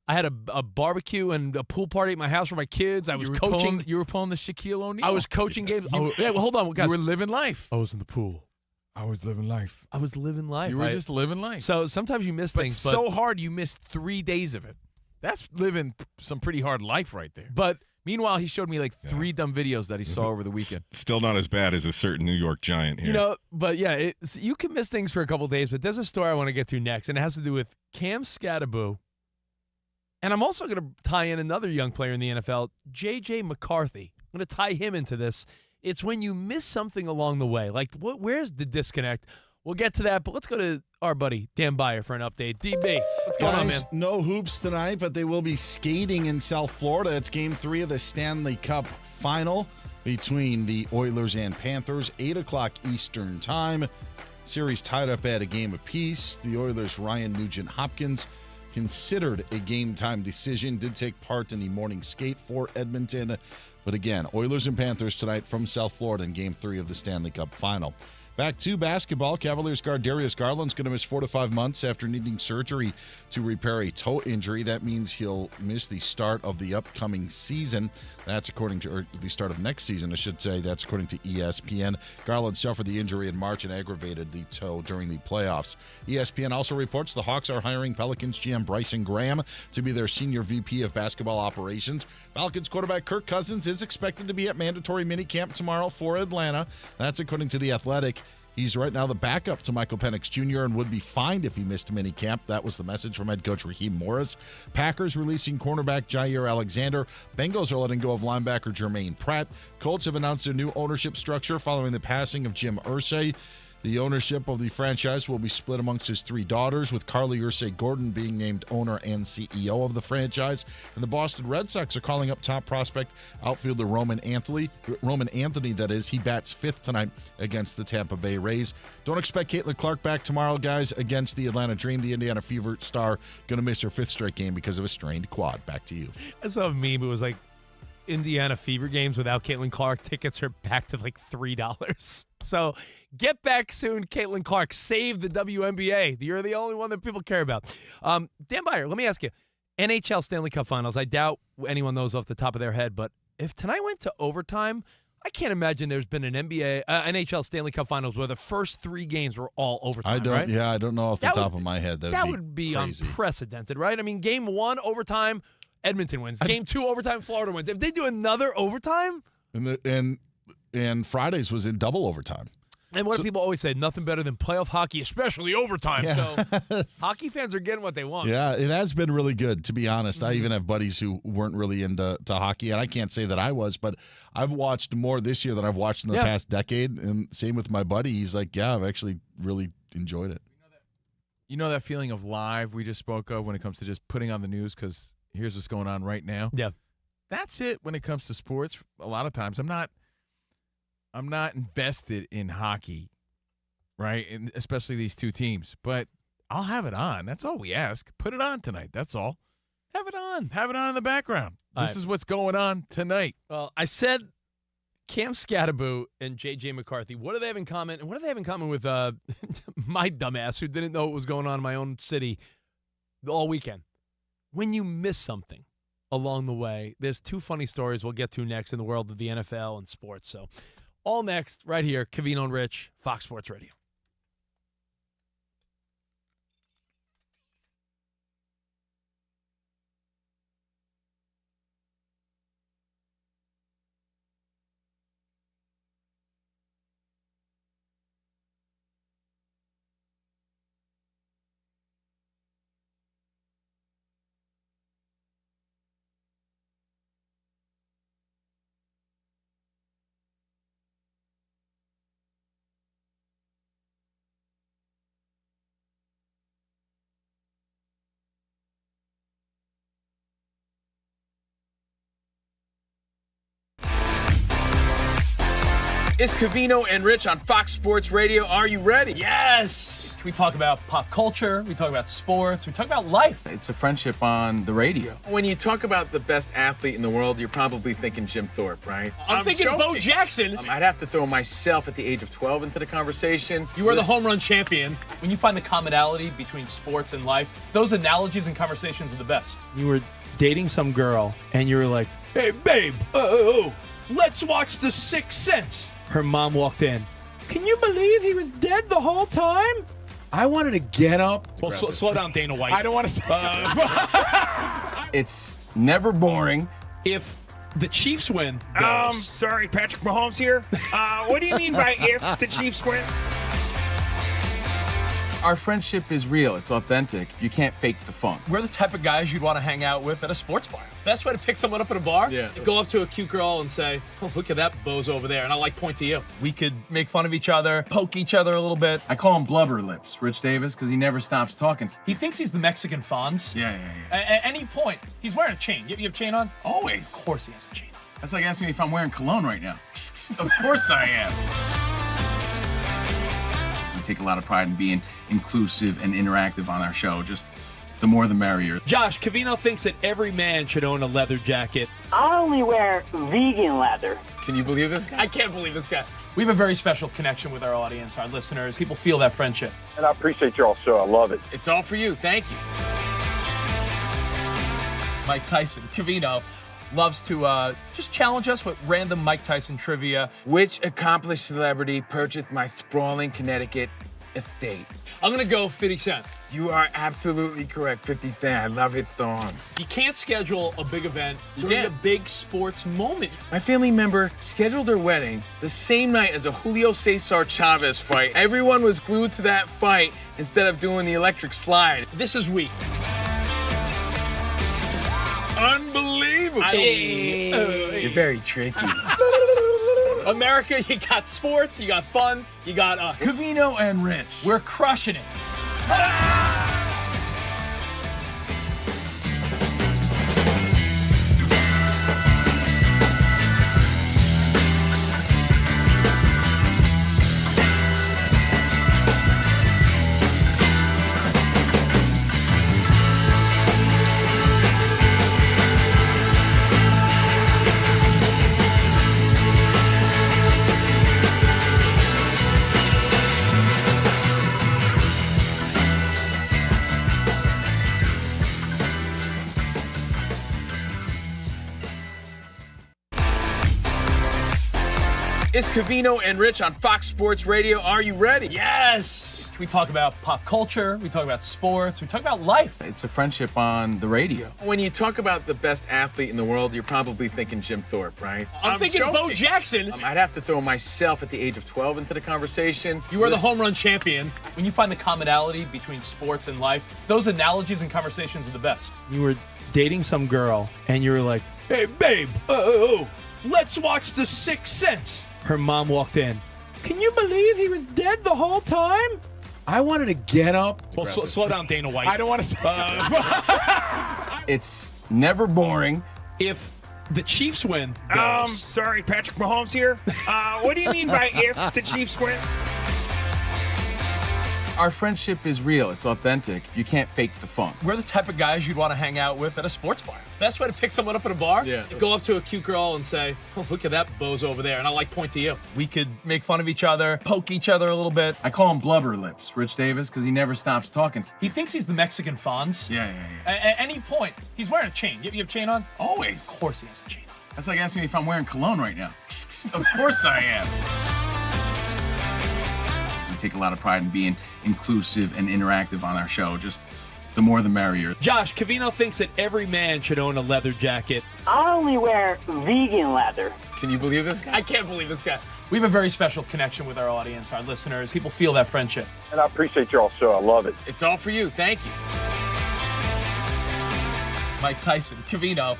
I had a barbecue and a pool party at my house for my kids. I was coaching. You were pulling the Shaquille O'Neal. I was coaching games. Yeah, well, hold on, guys. You were living life. I was in the pool. I was living life. I was living life. You were right? just living life. So sometimes you miss But things. so hard you missed 3 days of it. That's living some pretty hard life right there. But meanwhile, he showed me like 3 dumb videos that he saw over the weekend. Still not as bad as a certain New York Giant here. But yeah, you can miss things for a couple of days. But there's a story I want to get to next, and it has to do with Cam Scatteraboo. And I'm also going to tie in another young player in the NFL, J.J. McCarthy. I'm going to tie him into this. It's when you miss something along the way. Like, where's the disconnect? We'll get to that, but let's go to our buddy Dan Byer for an update. DB, what's going on, man? No hoops tonight, but they will be skating in South Florida. It's Game 3 of the Stanley Cup Final between the Oilers and Panthers, 8 o'clock Eastern Time. Series tied up at a game apiece. The Oilers' Ryan Nugent-Hopkins considered a game-time decision, did take part in the morning skate for Edmonton. But again, Oilers and Panthers tonight from South Florida in Game 3 of the Stanley Cup Final. Back to basketball. Cavaliers guard Darius Garland's going to miss 4 to 5 months after needing surgery to repair a toe injury. That means he'll miss the start of the upcoming season. That's according to, or the start of next season, I should say. That's according to ESPN. Garland suffered the injury in March and aggravated the toe during the playoffs. ESPN also reports the Hawks are hiring Pelicans GM Bryson Graham to be their senior VP of basketball operations. Falcons quarterback Kirk Cousins is expected to be at mandatory minicamp tomorrow for Atlanta. That's according to The Athletic. He's right now the backup to Michael Penix Jr. and would be fined if he missed minicamp. That was the message from head coach Raheem Morris. Packers releasing cornerback Jair Alexander. Bengals are letting go of linebacker Jermaine Pratt. Colts have announced their new ownership structure following the passing of Jim Irsay. The ownership of the franchise will be split amongst his 3 daughters, with Carly Ursay-Gordon being named owner and CEO of the franchise. And the Boston Red Sox are calling up top prospect outfielder Roman Anthony, that is. He bats 5th tonight against the Tampa Bay Rays. Don't expect Caitlin Clark back tomorrow, guys, against the Atlanta Dream. The Indiana Fever star going to miss her 5th straight game because of a strained quad. Back to you. I saw a meme. It was like Indiana Fever games without Caitlin Clark. Tickets are back to like $3. So get back soon, Caitlin Clark. Save the WNBA. You're the only one that people care about. Dan Byer, let me ask you. NHL Stanley Cup Finals. I doubt anyone knows off the top of their head, but if tonight went to overtime, I can't imagine there's been an NHL Stanley Cup Finals where the first 3 games were all overtime. I don't know off the top of my head. That would be crazy. Unprecedented, right? I mean, game 1 overtime, Edmonton wins. Game 2 overtime, Florida wins. If they do another overtime, and Fridays was in double overtime. And what do people always say? Nothing better than playoff hockey, especially overtime. Yeah. So hockey fans are getting what they want. Yeah, it has been really good, to be honest. I even have buddies who weren't really into hockey, and I can't say that I was, but I've watched more this year than I've watched in the past decade, and same with my buddy. He's like, yeah, I've actually really enjoyed it. You know that feeling of live we just spoke of when it comes to just putting on the news because here's what's going on right now? Yeah. That's it when it comes to sports. A lot of times I'm not invested in hockey, right? And especially these 2 teams. But I'll have it on. That's all we ask. Put it on tonight. That's all. Have it on. Have it on in the background. This is what's going on tonight. Well, I said Cam Scatterbo and J.J. McCarthy, what do they have in common? And what do they have in common with my dumbass who didn't know what was going on in my own city all weekend? When you miss something along the way, there's 2 funny stories we'll get to next in the world of the NFL and sports. So all next, right here, Covino and Rich, Fox Sports Radio. It's Covino and Rich on Fox Sports Radio. Are you ready? Yes! We talk about pop culture, we talk about sports, we talk about life. It's a friendship on the radio. When you talk about the best athlete in the world, you're probably thinking Jim Thorpe, right? I'm thinking Bo Jackson. I'd have to throw myself at the age of 12 into the conversation. You are the home run champion. When you find the commonality between sports and life, those analogies and conversations are the best. You were dating some girl, and you were like, hey, babe, let's watch The Sixth Sense. Her mom walked in. Can you believe he was dead the whole time? I wanted to get up. Well, slow down, Dana White. I don't want to say It's never boring. If the Chiefs win. Sorry, Patrick Mahomes here. What do you mean by if the Chiefs win? Our friendship is real. It's authentic. You can't fake the fun. We're the type of guys you'd want to hang out with at a sports bar. Best way to pick someone up at a bar? Yeah. Go up to a cute girl and say, oh, look at that bozo over there. And I'll point to you. We could make fun of each other, poke each other a little bit. I call him Blubber Lips, Rich Davis, because he never stops talking. He thinks he's the Mexican Fonz. Yeah. At any point, he's wearing a chain. You have a chain on? Always. Of course he has a chain on. That's like asking me if I'm wearing cologne right now. Of course I am. We take a lot of pride in being inclusive and interactive on our show. Just the more the merrier. Josh, Covino thinks that every man should own a leather jacket. I only wear vegan leather. Can you believe this guy? I can't believe this guy. We have a very special connection with our audience, our listeners. People feel that friendship. And I appreciate y'all so. I love it. It's all for you. Thank you. Mike Tyson, Covino, loves to just challenge us with random Mike Tyson trivia. Which accomplished celebrity purchased my sprawling Connecticut estate? I'm going to go 50 Cent. You are absolutely correct, 50 Cent. I love his song. You can't schedule a big event during a big sports moment. My family member scheduled their wedding the same night as a Julio Cesar Chavez fight. Everyone was glued to that fight instead of doing the electric slide. This is weak. Unbelievable. Hey. You're very tricky. America, you got sports, you got fun, you got us. Covino and Rich. We're crushing it. It's Covino and Rich on Fox Sports Radio. Are you ready? Yes! We talk about pop culture, we talk about sports, we talk about life. It's a friendship on the radio. When you talk about the best athlete in the world, you're probably thinking Jim Thorpe, right? I'm thinking joking. Bo Jackson. I'd have to throw myself at the age of 12 into the conversation. You are the home run champion. When you find the commonality between sports and life, those analogies and conversations are the best. You were dating some girl, and you were like, hey, babe, let's watch The Sixth Sense. Her mom walked in. Can you believe he was dead the whole time? I wanted to get up. Well, slow down, Dana White. I don't want to say It's never boring. If the Chiefs win, Sorry, Patrick Mahomes here. What do you mean by if the Chiefs win? Our friendship is real. It's authentic. You can't fake the fun. we're the type of guys you'd want to hang out with at a sports bar. Best way to pick someone up at a bar? Yeah. Go up to a cute girl and say, oh, look at that bozo over there. And I'll point to you. We could make fun of each other, poke each other a little bit. I call him Blubber Lips, Rich Davis, because he never stops talking. He thinks he's the Mexican Fonz. Yeah. At any point, he's wearing a chain. You have a chain on? Always. Of course he has a chain on. That's like asking me if I'm wearing cologne right now. Of course I am. We take a lot of pride in being inclusive and interactive on our show. Just the more the merrier. Josh, Covino thinks that every man should own a leather jacket. I only wear vegan leather. Can you believe this guy? I can't believe this guy. We have a very special connection with our audience, our listeners. People feel that friendship. And I appreciate y'all so. I love it. It's all for you. Thank you. Mike Tyson, Covino,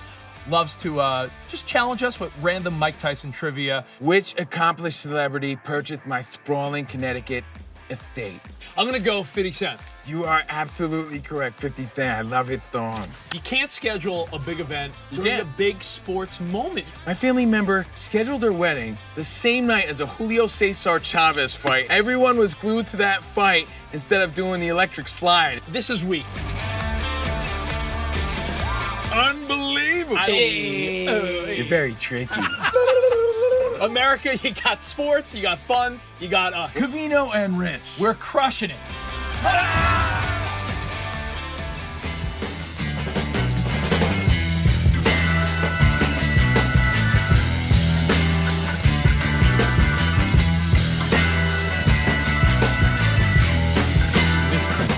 loves to just challenge us with random Mike Tyson trivia. Which accomplished celebrity purchased my sprawling Connecticut estate? I'm going to go 50 Cent. You are absolutely correct, 50 Cent. I love his song. You can't schedule a big event during a big sports moment. My family member scheduled their wedding the same night as a Julio Cesar Chavez fight. Everyone was glued to that fight instead of doing the electric slide. This is weak. Unbelievable. You're very tricky. America, you got sports, you got fun, you got us. Covino and Rich. We're crushing it.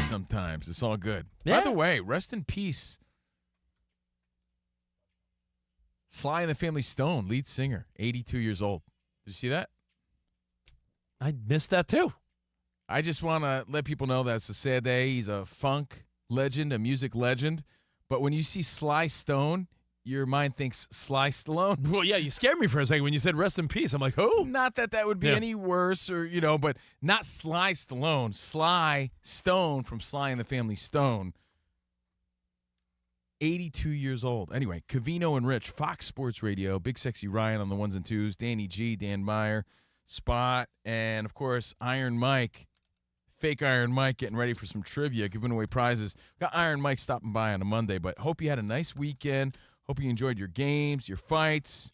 Sometimes it's all good. Yeah. By the way, rest in peace. Sly and the Family Stone, lead singer, 82 years old. Did you see that? I missed that too. I just want to let people know that it's a sad day. He's a funk legend, a music legend. But when you see Sly Stone, your mind thinks Sly Stallone. Well, yeah, you scared me for a second when you said rest in peace. I'm like, who? Not that that would be any worse or, but not Sly Stallone. Sly Stone from Sly and the Family Stone. 82 years old. Anyway, Covino and Rich, Fox Sports Radio, Big Sexy Ryan on the ones and twos, Danny G, Dan Meyer, Spot, and, of course, Iron Mike, fake Iron Mike, getting ready for some trivia, giving away prizes. Got Iron Mike stopping by on a Monday, but hope you had a nice weekend. Hope you enjoyed your games, your fights.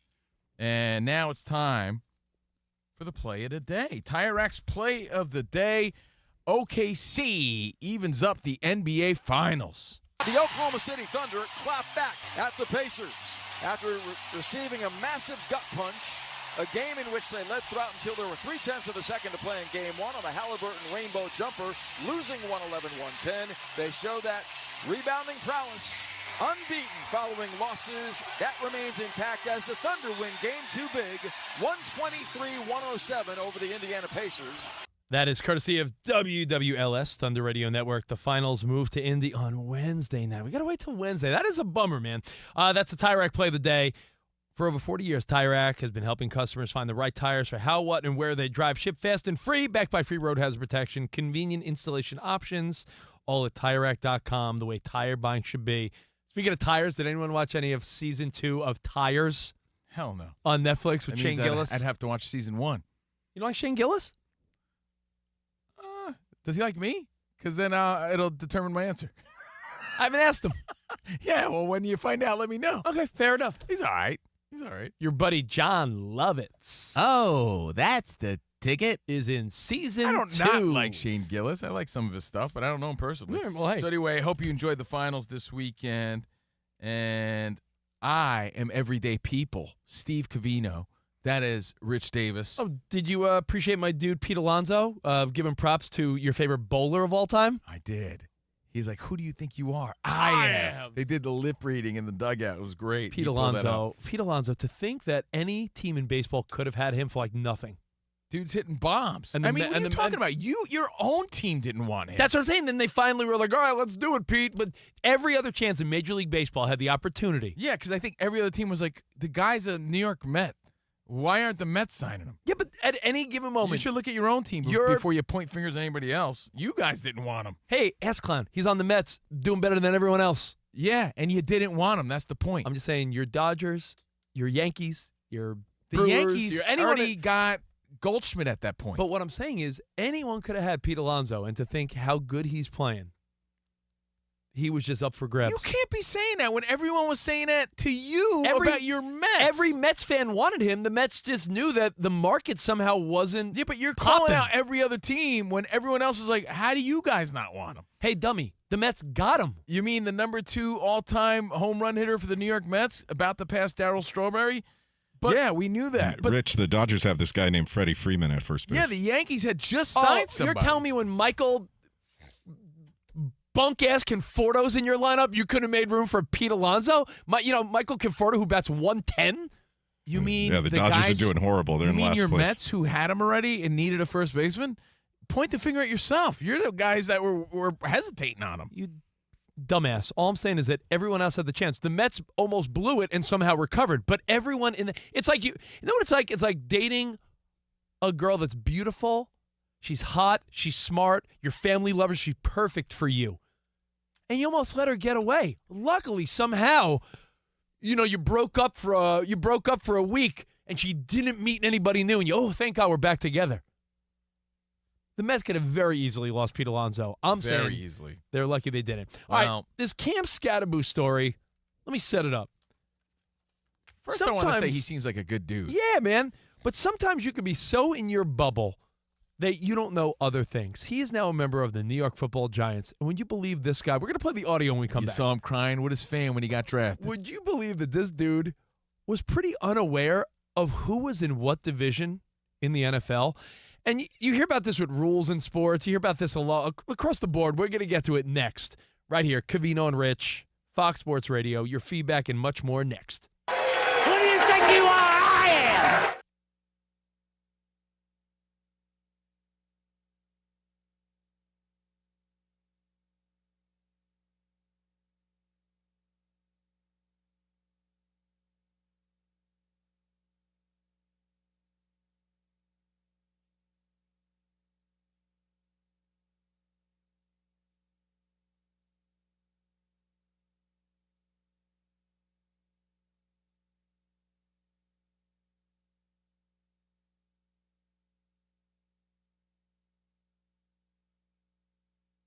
And now it's time for the play of the day. Tire Rack's play of the day. OKC evens up the NBA Finals. The Oklahoma City Thunder clapped back at the Pacers after receiving a massive gut punch, a game in which they led throughout until there were 0.3 of a second to play in Game 1 on a Halliburton rainbow jumper, losing 111-110. They show that rebounding prowess, unbeaten following losses. That remains intact as the Thunder win Game 2 big, 123-107 over the Indiana Pacers. That is courtesy of WWLS, Thunder Radio Network. The finals move to Indy on Wednesday night. We got to wait till Wednesday. That is a bummer, man. That's the Tire Rack play of the day. For over 40 years, Tire Rack has been helping customers find the right tires for how, what, and where they drive. Ship fast and free, backed by free road hazard protection, convenient installation options, all at TireRack.com, the way tire buying should be. Speaking of tires, did anyone watch any of Season 2 of Tires? Hell no. On Netflix with That Shane means Gillis? I'd have to watch Season 1. You don't like Shane Gillis? Does he like me? Because then it'll determine my answer. I haven't asked him. Yeah, well, when you find out, let me know. Okay, fair enough. He's all right. He's all right. Your buddy John Lovitz. Oh, that's the ticket. Is in Season 2. I don't not like Shane Gillis. I like some of his stuff, but I don't know him personally. Yeah, well, hey. So anyway, I hope you enjoyed the finals this weekend. And I am Everyday People, Steve Covino. That is Rich Davis. Oh, did you appreciate my dude Pete Alonso giving props to your favorite bowler of all time? I did. He's like, who do you think you are? I am. They did the lip reading in the dugout. It was great. Pete Alonso, to think that any team in baseball could have had him for like nothing. Dude's hitting bombs. And what are you talking about? Your own team didn't want him. That's what I'm saying. Then they finally were like, all right, let's do it, Pete. But every other chance in Major League Baseball had the opportunity. Yeah, because I think every other team was like, the guy's a New York Met. Why aren't the Mets signing him? Yeah, but at any given moment. You should look at your own team before you point fingers at anybody else. You guys didn't want him. Hey, S-Clown, he's on the Mets, doing better than everyone else. Yeah, and you didn't want him. That's the point. I'm just saying your Dodgers, your Yankees, your The Brewers, Yankees your already got Goldschmidt at that point. But what I'm saying is anyone could have had Pete Alonso, and to think how good he's playing, he was just up for grabs. You can't be saying that when everyone was saying that to you about your Mets. Every Mets fan wanted him. The Mets just knew that the market somehow wasn't. Yeah, but you're popping. calling out every other team when everyone else was like, how do you guys not want him? Hey, dummy, the Mets got him. You mean the number 2 all-time home run hitter for the New York Mets, about to pass Darryl Strawberry? But, yeah, we knew that. But Rich, the Dodgers have this guy named Freddie Freeman at first base. yeah, the Yankees had just signed somebody. You're telling me when Michael bunk-ass Conforto's in your lineup, you couldn't have made room for Pete Alonso? Michael Conforto, who bats 110? You mean the Dodgers guys, are doing horrible. They're in last place. You mean your Mets who had him already and needed a first baseman? Point the finger at yourself. You're the guys that were hesitating on him. You dumbass. All I'm saying is that everyone else had the chance. The Mets almost blew it and somehow recovered. But everyone it's like you know what it's like? It's like dating a girl that's beautiful. She's hot. She's smart. Your family loves her. She's perfect for you. And you almost let her get away. Luckily, somehow, you broke up for a week and she didn't meet anybody new. And thank God we're back together. The Mets could have very easily lost Pete Alonso. I'm saying very easily. They're lucky they didn't. All right, this Cam Scatterboo story, let me set it up. First, I want to say he seems like a good dude. Yeah, man. But sometimes you can be so in your bubble that you don't know other things. He is now a member of the New York Football Giants. And would you believe this guy? We're going to play the audio when we come back. You saw him crying with his fan when he got drafted. Would you believe that this dude was pretty unaware of who was in what division in the NFL? And you hear about this with rules in sports. You hear about this a lot across the board. We're going to get to it next. Right here, Covino and Rich, Fox Sports Radio. Your feedback and much more next.